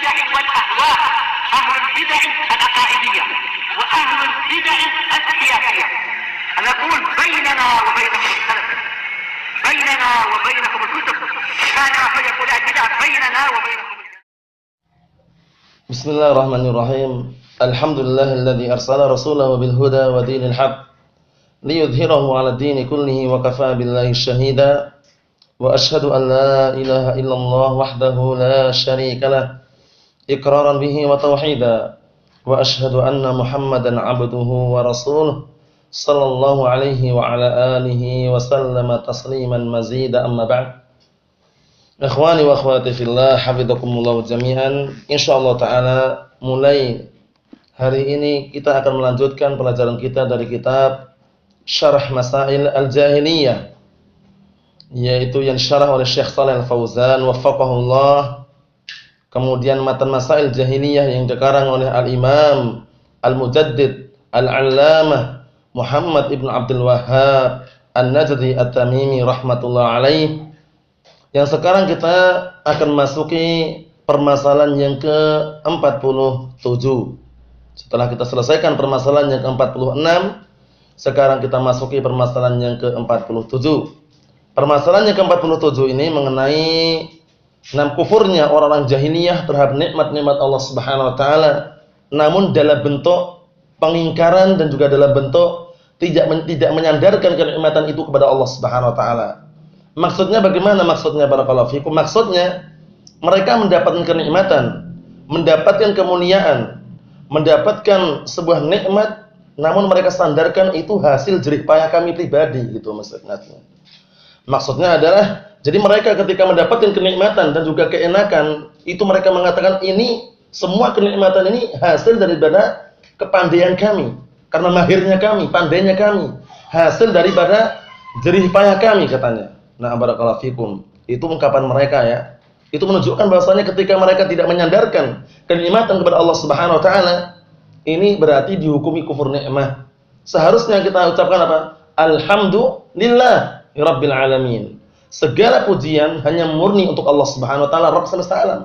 البدع والأهواء، أهل البدع العقائدية وأهل البدع السياسية. نقول بيننا وبينكم السلف، بيننا وبينكم الكتب، كان فيقول البدع بيننا وبينكم. Bismillahirrahmanirrahim. Alhamdulillahilladzi arsala rasulahu bil huda wa dinil haq liyudhhirahu 'ala dini kullihi wa kafaa billahi shahida. Wa asyhadu an la ilaha illallah wahdahu la syarika lah iqraran bihi wa tauhida. Wa asyhadu anna Muhammadan 'abduhu wa rasuluh sallallahu alaihi wa ala alihi wa sallama tasliman mazida, amma ba'd. Ikhwani wa akhwati fillah, hafizakumullah jami'an. Insyaallah taala mulai hari ini kita akan melanjutkan pelajaran kita dari kitab Syarah Masail Al-Jahiliyah, yaitu yang syarah oleh Syekh Shalih Al-Fauzan waffaqahullah. Kemudian matan Masail Jahiliyah yang dikarang oleh Al-Imam Al-Mujaddid Al-Allamah Muhammad ibn Abdul Wahhab An-Najdi At-Tamimi rahmatullah alaih. Yang sekarang kita akan masuki permasalahan yang ke-47. Setelah kita selesaikan permasalahan yang ke-46, sekarang kita masuki permasalahan yang ke-47. Permasalahan yang ke-47 ini mengenai kufurnya orang-orang jahiliyah terhadap nikmat-nikmat Allah Subhanahu wa taala, namun dalam bentuk pengingkaran dan juga dalam bentuk tidak menyandarkan kenikmatan itu kepada Allah Subhanahu wa taala. Maksudnya bagaimana? Maksudnya barakallahu fikum, maksudnya mereka mendapatkan kenikmatan, mendapatkan kemuliaan, mendapatkan sebuah nikmat, namun mereka sandarkan itu hasil jerih payah kami pribadi, gitu maksudnya. Maksudnya adalah, jadi mereka ketika mendapatkan kenikmatan dan juga keenakan, itu mereka mengatakan ini semua kenikmatan ini hasil daripada kepandaian kami, karena mahirnya kami, pandainya kami, hasil daripada jerih payah kami, katanya. Nah, barakallahu fikum. Itu ungkapan mereka ya. Itu menunjukkan bahwasanya ketika mereka tidak menyandarkan kenikmatan kepada Allah Subhanahu wa taala, ini berarti dihukumi kufur nikmah. Seharusnya kita ucapkan apa? Alhamdulillah rabbil alamin. Segala pujian hanya murni untuk Allah Subhanahu wa taala, Rabb semesta alam.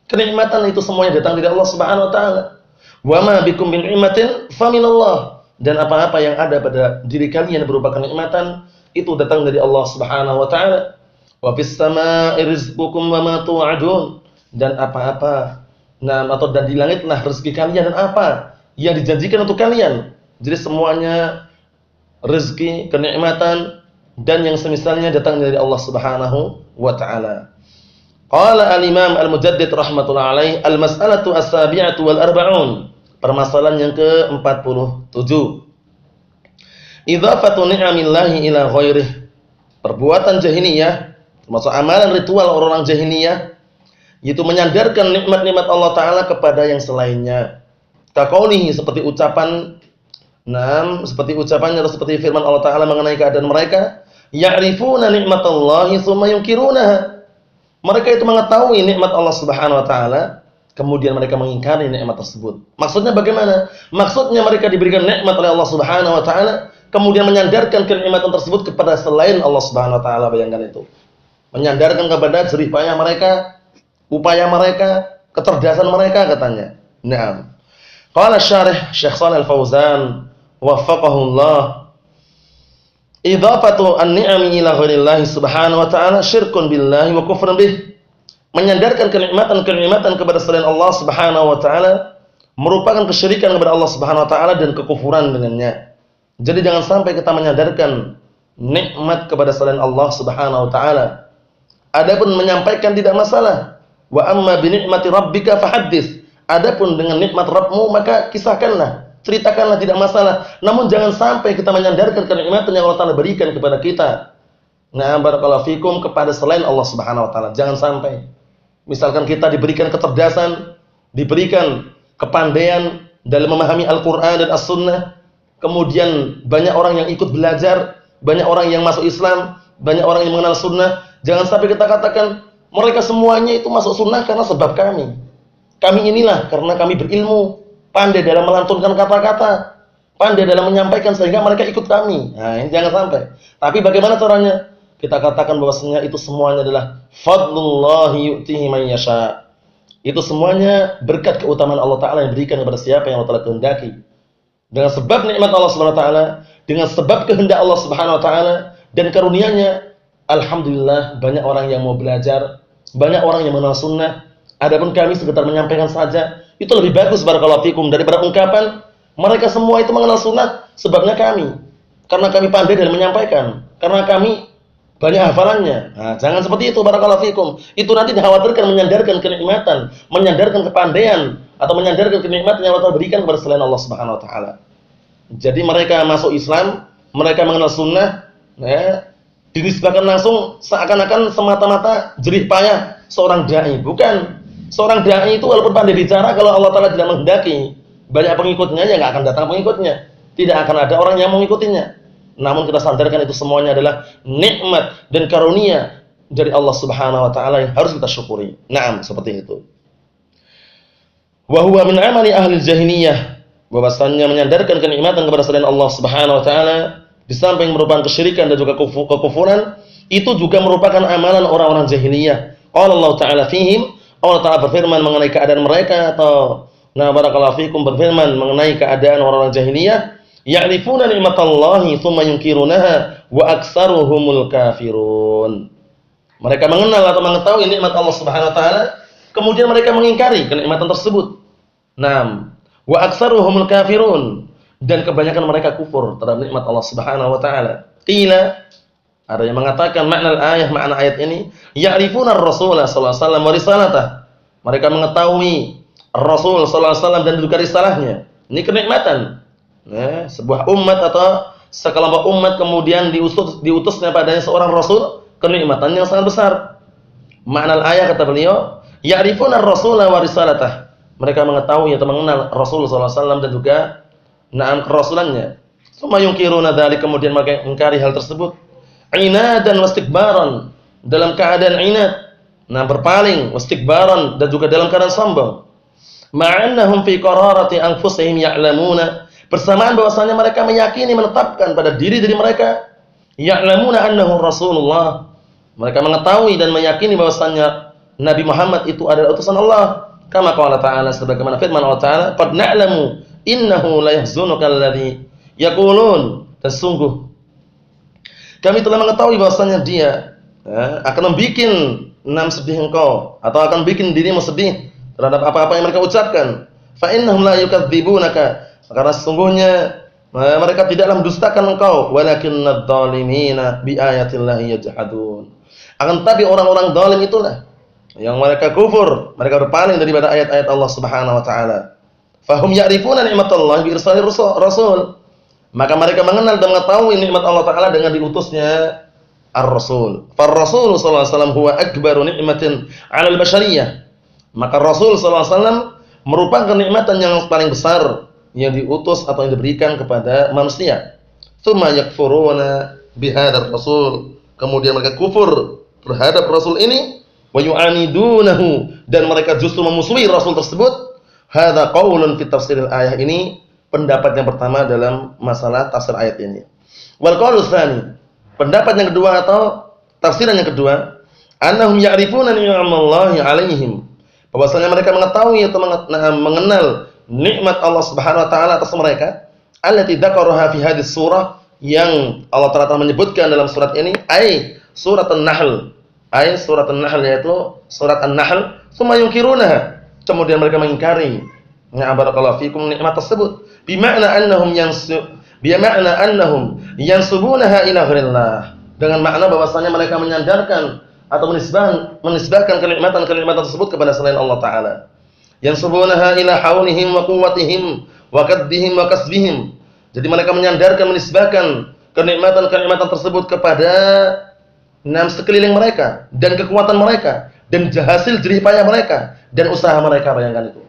Kenikmatan itu semuanya datang dari Allah Subhanahu wa taala. Wa ma bikum min ni'matin faminallah. Dan apa-apa yang ada pada diri kalian berupa kenikmatan itu datang dari Allah Subhanahu wa taala. Wa fis samaa'i rizqukum wa ma tu'adun. Dan apa-apa dan di langitlah rezeki kalian dan apa yang dijanjikan untuk kalian. Jadi semuanya rezeki, kenikmatan dan yang semisalnya datang dari Allah Subhanahu wa taala. Qala al-Imam Al-Mujaddid rahmatullah alaih, al-mas'alatu as-sabi'atu wal arba'un. Permasalahan yang ke-47. Idhafatu ni'amillahi ila ghairih. Perbuatan jahiliyah, termasuk amalan ritual orang-orang jahiliyah, yaitu menyandarkan nikmat-nikmat Allah taala kepada yang selainnya. Kaqaulihi, seperti ucapan seperti ucapannya atau seperti firman Allah taala mengenai keadaan mereka, ya'rifuna nikmatallahi tsumma yunkirunaha. Mereka itu mengetahui nikmat Allah Subhanahu wa taala, kemudian mereka mengingkari nikmat tersebut. Maksudnya bagaimana? Maksudnya mereka diberikan nikmat oleh Allah Subhanahu wa taala, kemudian menyandarkan kenikmatan tersebut kepada selain Allah Subhanahu wa taala. Bayangkan itu. Menyandarkan kepada jerih payah mereka, upaya mereka, kecerdasan mereka, katanya. Naam. Qala syarih Syekh Shalih Al-Fauzan waffaqahullah, idhafatu an-ni'ami ila ghairillahi subhanahu wa ta'ala syirkun billahi wa kufrun bih. Menyandarkan kenikmatan kepada selain Allah Subhanahu wa taala merupakan kesyirikan kepada Allah Subhanahu wa taala dan kekufuran dengannya. Jadi jangan sampai kita menyandarkan nikmat kepada selain Allah Subhanahu wa taala. Adapun menyampaikan tidak masalah. Wa amma bi ni'mati rabbika fahaddits. Adapun dengan nikmat Rabbmu maka kisahkanlah, ceritakanlah, tidak masalah. Namun jangan sampai kita menyandarkan kenikmatan yang Allah taala berikan kepada kita. Nah, barakallahu fikum, kepada selain Allah Subhanahu wa taala. Jangan sampai. Misalkan kita diberikan kecerdasan, diberikan kepandaian dalam memahami Al-Qur'an dan As-Sunnah. Kemudian banyak orang yang ikut belajar, banyak orang yang masuk Islam, banyak orang yang mengenal sunnah. Jangan sampai kita katakan mereka semuanya itu masuk sunnah karena sebab kami. Kami inilah karena kami berilmu, pandai dalam melantunkan kata-kata, pandai dalam menyampaikan sehingga mereka ikut kami. Nah, ini jangan sampai. Tapi bagaimana caranya? Kita katakan bahwasanya itu semuanya adalah fadlullahi yu'tihi man yasha. Itu semuanya berkat keutamaan Allah Ta'ala yang diberikan kepada siapa yang Allah Ta'ala kehendaki. Dengan sebab nikmat Allah Subhanahu Wa Ta'ala, dengan sebab kehendak Allah Subhanahu Wa Ta'ala dan karunia-Nya, alhamdulillah banyak orang yang mau belajar, banyak orang yang mengenal sunnah. Adapun kami sekedar menyampaikan saja, itu lebih bagus barakallahu fikum daripada ungkapan mereka semua itu mengenal sunnah sebabnya kami. Karena kami pandai dalam menyampaikan, karena kami banyak hafalannya. Nah, jangan seperti itu barakallahu fikum. Itu nanti dikhawatirkan menyandarkan kenikmatan, menyandarkan kepandaian atau menyandarkan kenikmatan yang Allah berikan kepada selain Allah Subhanahu Wa Ta'ala. Jadi mereka masuk Islam, mereka mengenal sunnah, dinisbahkan langsung seakan-akan semata-mata jerih payah seorang dai. Bukan. Seorang dai itu walaupun pandai bicara, kalau Allah Ta'ala tidak menghendaki banyak pengikutnya, ya nggak akan datang pengikutnya. Tidak akan ada orang yang mengikutinya. Namun kita sadarkan itu semuanya adalah nikmat dan karunia dari Allah Subhanahu Wa Ta'ala yang harus kita syukuri. Naam, seperti itu. Wa huwa min amali ahli jahiliyah, bahwasannya menyandarkan kenikmatan kepada selain Allah Subhanahu Wa Ta'ala di samping merupakan kesyirikan dan juga kekufuran, itu juga merupakan amalan orang-orang jahiliyah. Qala Allah Ta'ala fihim, Allah Ta'ala berfirman mengenai keadaan mereka, atau barakallahu fikum berfirman mengenai keadaan orang-orang jahiliyah, ya'rifuna ni'matallahi tsumma yunkirunaha wa aktsaruhumul kafirun. Mereka mengenal atau mengetahui nikmat Allah Subhanahu Wa Ta'ala, kemudian mereka mengingkari kenikmatan tersebut. Naam, wa aktsaruhumul kafirun, dan kebanyakan mereka kufur terhadap nikmat Allah Subhanahu Wa Ta'ala. Qila, ada yang mengatakan makna ayat ini, ya'rifuna ar-rasul sallallahu alaihi wasallam wa risalatah. Mereka mengetahui Rasul sallallahu alaihi wasallam dan juga risalahnya. Ini kenikmatan. Sebuah umat atau sekelompok umat kemudian diutusnya padanya seorang rasul, kenikmatan yang sangat besar. Makna ayat kata beliau, ya'rifuna ar-rasul wa risalatah. Mereka mengetahui atau mengenal Rasul sallallahu alaihi wasallam dan juga kerasulannya. Tsumma yunkiruna dzalik, kemudian mereka mengingkari hal tersebut. Inadan wastikbaran, dalam keadaan inad, berpaling, wastikbaran, dan juga dalam keadaan sombong. Ma'annahum fi qararati anfusihim ya'lamuna, bersamaan bahwasanya mereka meyakini, menetapkan pada diri mereka, ya'lamuna annahu Rasulullah, mereka mengetahui dan meyakini bahwasanya Nabi Muhammad itu adalah utusan Allah. Kama qala ta'ala, sebagaimana firman Allah Ta'ala, qad na'lamu innahu la yahzunuka alladhi yaqulun, dan sungguh kami telah mengetahui bahwasanya dia akan membuat sedih engkau, atau akan bikin dirimu sedih terhadap apa-apa yang mereka ucapkan. Fa innahum la yukadzibunaka, karena sesungguhnya mereka tidaklah mendustakan engkau, walakinnadz zalimina bi ayatillahi yajhadun. Akan tetapi orang-orang zalim itulah yang mereka kufur, mereka berpaling daripada ayat-ayat Allah Subhanahu Wa Ta'ala. Fahum ya'rifuna ni'matallahi bi irsalir rasul, maka mereka mengenal dan mengetahui nikmat Allah Ta'ala dengan diutusnya ar-rasul. Far-rasul sallallahu alaihi wasallam huwa akbaru ni'matin 'alal bashariyah, maka Rasul sallallahu alaihi wasallam merupakan kenikmatan yang paling besar yang diutus atau yang diberikan kepada manusia. Tsumma yakfuruna bihadzal rasul, kemudian mereka kufur terhadap rasul ini, wa yu'anidunahu, dan mereka justru memusuhi rasul tersebut. Hadza qaulun fi tafsiril ayah, ini pendapat yang pertama dalam masalah tafsir ayat ini. Wal qaulu tsani, pendapat yang kedua atau tafsiran yang kedua, annahum ya'rifuna ni'matallahi 'alaihim, bahwasanya mereka mengetahui atau mengenal nikmat Allah Subhanahu Wa Ta'ala atas mereka, allati dzakaraha fi hadhihi surah, yang Allah Ta'ala menyebutkan dalam surat ini, surat An-Nahl, surat An-Nahl, yaitu surat An-Nahl. Tsumma yunkirunaha, kemudian mereka mengingkari barakallahu fikum nikmat tersebut, bima'na annahum yansubunaha ila ghairillah, dengan makna bahwasanya mereka menyandarkan atau menisbahkan kenikmatan tersebut kepada selain Allah Ta'ala. Yansubunaha ila haulihim wa quwwatihim wa kaddihim wa kasbihim, jadi mereka menyandarkan, menisbahkan kenikmatan tersebut kepada sekeliling mereka dan kekuatan mereka dan hasil jerih payah mereka dan usaha mereka. Bayangkan itu.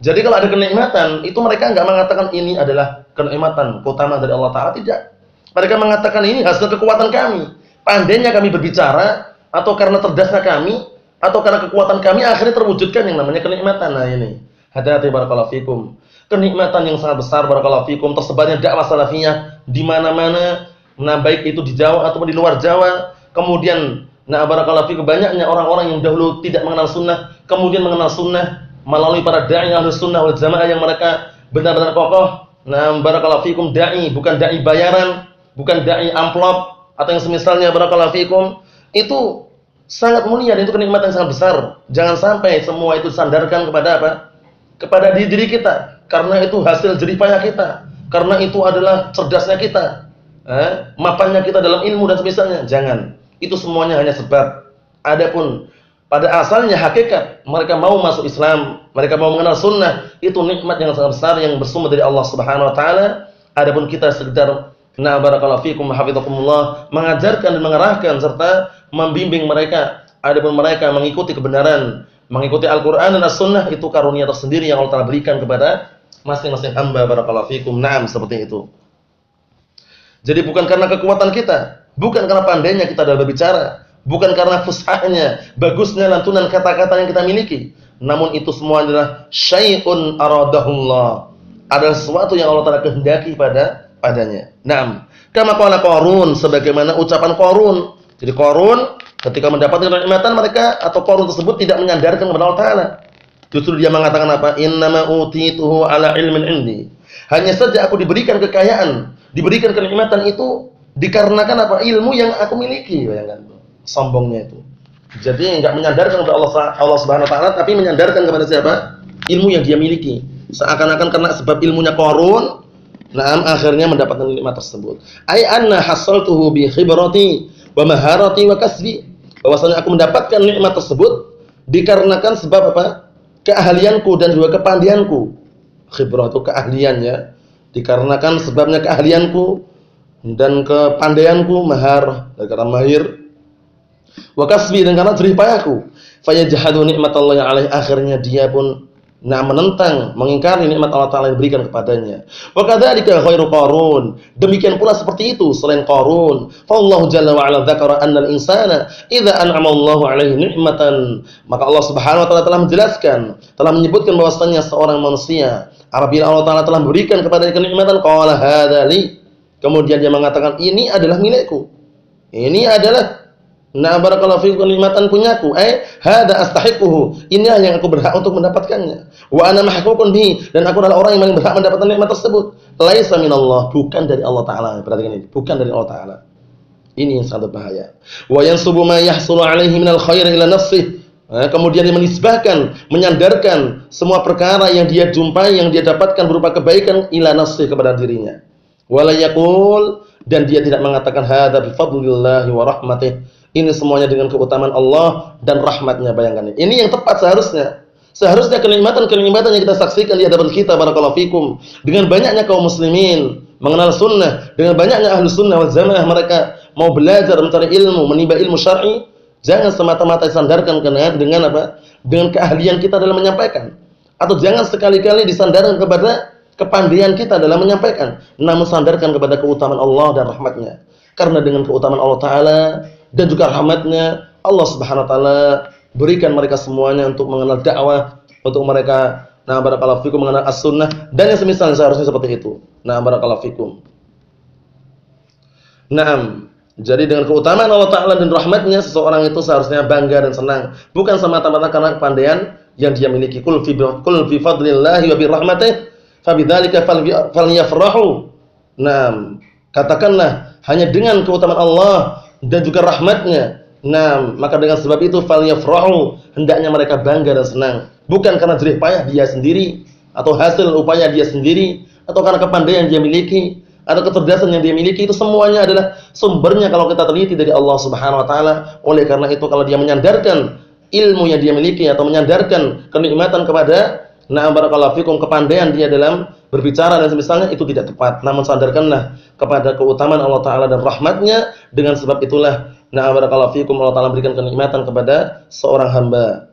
Jadi kalau ada kenikmatan, itu mereka enggak mengatakan ini adalah kenikmatan, keutamaan dari Allah Ta'ala, tidak. Mereka mengatakan ini hasil kekuatan kami, pandainya kami berbicara, atau karena cerdasnya kami, atau karena kekuatan kami, akhirnya terwujudkan yang namanya kenikmatan. Nah ini, hati-hati barakallahu fikum. Kenikmatan yang sangat besar barakallahu fikum, tersebarnya dakwah salafiyah di mana-mana, baik itu di Jawa ataupun di luar Jawa. Kemudian Nah, barakallahu fikum, banyaknya orang-orang yang dahulu tidak mengenal sunnah, kemudian mengenal sunnah melalui para dai Ahlus Sunnah wal Jamaah yang mereka benar-benar kokoh. Nah, barakallahu fikum, dai bukan dai bayaran, bukan dai amplop atau yang semisalnya, barakallahu fikum. Itu sangat mulia dan itu kenikmatan yang sangat besar. Jangan sampai semua itu sandarkan kepada apa? Kepada diri kita. Karena itu hasil jerih payah kita. Karena itu adalah cerdasnya kita. Mapannya kita dalam ilmu dan semisalnya. Jangan. Itu semuanya hanya sebab. Adapun pada asalnya hakikat mereka mau masuk Islam, mereka mau mengenal sunnah, itu nikmat yang sangat besar yang bersumber dari Allah Subhanahu wa taala. Adapun kita sekedar barakallahu fikum hafizakumullah mengajarkan dan mengarahkan serta membimbing mereka. Adapun mereka mengikuti kebenaran, mengikuti Al-Qur'an dan As-Sunnah, itu karunia tersendiri yang Allah Taala berikan kepada masing-masing hamba. Barakallahu fikum. Naam, seperti itu. Jadi bukan karena kekuatan kita, bukan karena pandainya kita dalam berbicara, bukan karena fushahnya, bagusnya lantunan kata-kata yang kita miliki, namun itu semua adalah syai'un aradahullah. Adalah sesuatu yang Allah Taala kehendaki padanya. Naam. Kama qala Qarun, sebagaimana ucapan Qarun. Jadi Qarun ketika mendapatkan kenikmatan mereka atau Qarun tersebut tidak menyandarkan kepada Allah Taala. Justru dia mengatakan apa? Innama utituhu ala ilmin indi. Hanya saja aku diberikan kekayaan, diberikan kenikmatan itu dikarenakan apa? Ilmu yang aku miliki. Bayangkan sombongnya itu. Jadi enggak menyandarkan kepada Allah Subhanahu wa taala, tapi menyandarkan kepada siapa? Ilmu yang dia miliki. Seakan-akan karena sebab ilmunya Qarun, akhirnya mendapatkan nikmat tersebut. Ai anna hasaltuhu bi khibrati wa maharati wa kasbi. Bahwasanya aku mendapatkan nikmat tersebut dikarenakan sebab apa? Keahlianku dan juga kepandaianku. Khibrah itu keahlian ya. Dikarenakan sebabnya keahlianku dan kepandaianku, mahar, karena mahir. Wa kasbi, dan karena jerih payahku. Fayajhadu nikmatallahi alaihi, akhirnya dia pun menentang, mengingkari nikmat Allah Taala yang diberikan kepadanya. Wa kadzalika khairu Qarun, demikian pula seperti itu selain Qarun. Fa Allah jalla wa ala dzakara anna al-insana idza an'ama Allahu 'alaihi ni'matan, maka Allah Subhanahu wa taala telah menjelaskan, telah menyebutkan bahwasanya seorang manusia apabila Allah Taala telah memberikan kepadanya kenikmatan, qala hadza li, kemudian dia mengatakan ini adalah milikku. Ini adalah barakallahu fiikum, kenikmatan punyaku. Hadza astahiquhu, inilah yang aku berhak untuk mendapatkannya. Wa ana mahququn bihi, dan aku adalah orang yang paling berhak mendapatkan nikmat tersebut. Laisa minallah, bukan dari Allah Taala. Perhatikan ini, bukan dari Allah Taala. Ini yang sangat bahaya. Wa yansubu ma yahsulu alaihi minal khairi ila nafsihi, kemudian dia menisbahkan, menyandarkan semua perkara yang dia jumpai, yang dia dapatkan berupa kebaikan ila nafsihi, kepada dirinya. Wala yaqul, dan dia tidak mengatakan hadza bi fadlillahi wa rahmatihi, ini semuanya dengan keutamaan Allah dan rahmatnya. Bayangkan ini yang tepat seharusnya. Seharusnya kenikmatan-kenikmatan yang kita saksikan di hadapan kita, barakallahu fikum, dengan banyaknya kaum muslimin mengenal sunnah, dengan banyaknya ahlu sunnah wal jamaah, mereka mau belajar, mencari ilmu, menimba ilmu syar'i, jangan semata-mata disandarkan dengan apa? Dengan keahlian kita dalam menyampaikan, atau jangan sekali-kali disandarkan kepada kepandaian kita dalam menyampaikan, namun sandarkan kepada keutamaan Allah dan rahmatnya. Karena dengan keutamaan Allah Ta'ala dan juga rahmatnya, Allah Subhanahu wa taala berikan mereka semuanya untuk mengenal dakwah, untuk mereka barakallahu fikum mengenal as-sunnah dan yang semisalnya, seharusnya seperti itu. Barakallahu fikum. Jadi dengan keutamaan Allah Taala dan rahmatnya, seseorang itu seharusnya bangga dan senang, bukan semata-mata karena kepandaian yang dia miliki. Qul fi fadlillahi wa bi rahmatihi fabidzalika falyafrahu. Katakanlah hanya dengan keutamaan Allah dan juga rahmatnya. Maka dengan sebab itu falyafrahu, hendaknya mereka bangga dan senang, bukan karena jerih payah dia sendiri atau hasil upaya dia sendiri atau karena kepandaian dia miliki atau kecerdasan yang dia miliki. Itu semuanya adalah sumbernya kalau kita teliti dari Allah Subhanahu wa taala. Oleh karena itu kalau dia menyandarkan ilmu yang dia miliki atau menyandarkan kenikmatan kepada barakallahu fikum kepandaian dia dalam berbicara dan semisalnya, itu tidak tepat. Namun sandarkanlah kepada keutamaan Allah Taala dan rahmatnya. Dengan sebab itulah barakallahu fikum Allah Taala berikan kenikmatan kepada seorang hamba.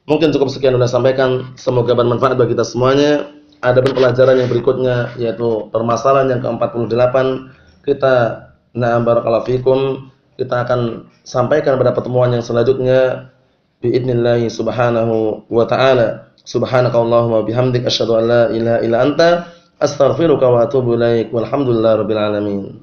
Mungkin cukup sekian sudah sampaikan, semoga bermanfaat bagi kita semuanya. Ada pelajaran yang berikutnya, yaitu permasalahan yang ke-48. Kita barakallahu fikum, kita akan sampaikan pada pertemuan yang selanjutnya biidznillah subhanahu wa ta'ala. Subhanakallahumma bihamdik asyhadu an la ilaha illa anta astaghfiruka wa atubu ilaik. Walhamdulillahirabbil alamin.